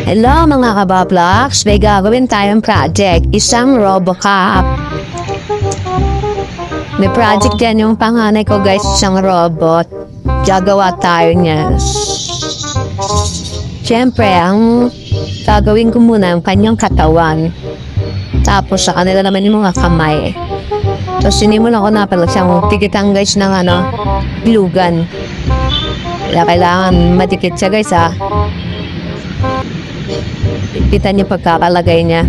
Hello mga kabablogs, may gagawin tayong project, isang RoboCop. May project yan yung panganay ko guys, isang robot. Gagawa tayo niya. Siyempre, ang gagawin ko muna ang kanyang katawan. Tapos sa kanila naman yung mga kamay. Tapos sinimulan ko na pala siyang tikitan guys ng glue gun. Kaya kailangan madikit siya guys ha. Kita niyo pagkakalagay niya.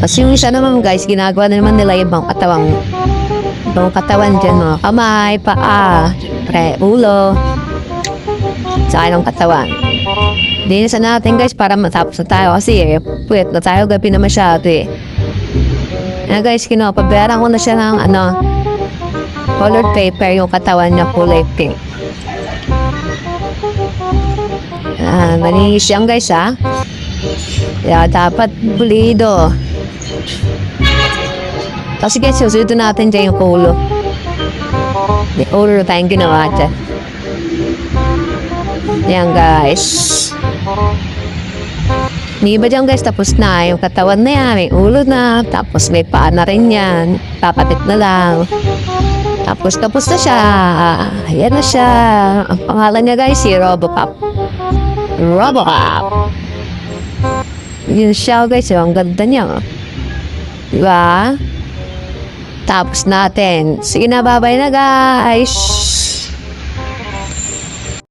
Kasi yung isa naman guys, ginagawa na naman nila ibang katawan. Ibang katawan dyan mga kamay, paa, ulo. Saka yung katawan. Dinisan natin guys para matapos na tayo kasi puwet na tayo gabi na masyado na guys, kinapabayaran ko na siya ng colored paper yung katawan niya kulay pink. Malinis yan guys ha. Kaya dapat pulido. Kasi guys, susunod natin dyan yung ulo. Yung ulo na tayong ginawa dyan. Yan guys. Hindi ba dyan guys, tapos na yung katawan na yan, may ulo na, tapos may paa na rin yan, papatit na lang. Tapos na siya. Ayan na siya. Ang pangalan niya guys, si RoboCop. RoboCop. Yun siya guys, ang ganda niya. Diba? Tapos natin. Sige na, bye-bye na guys.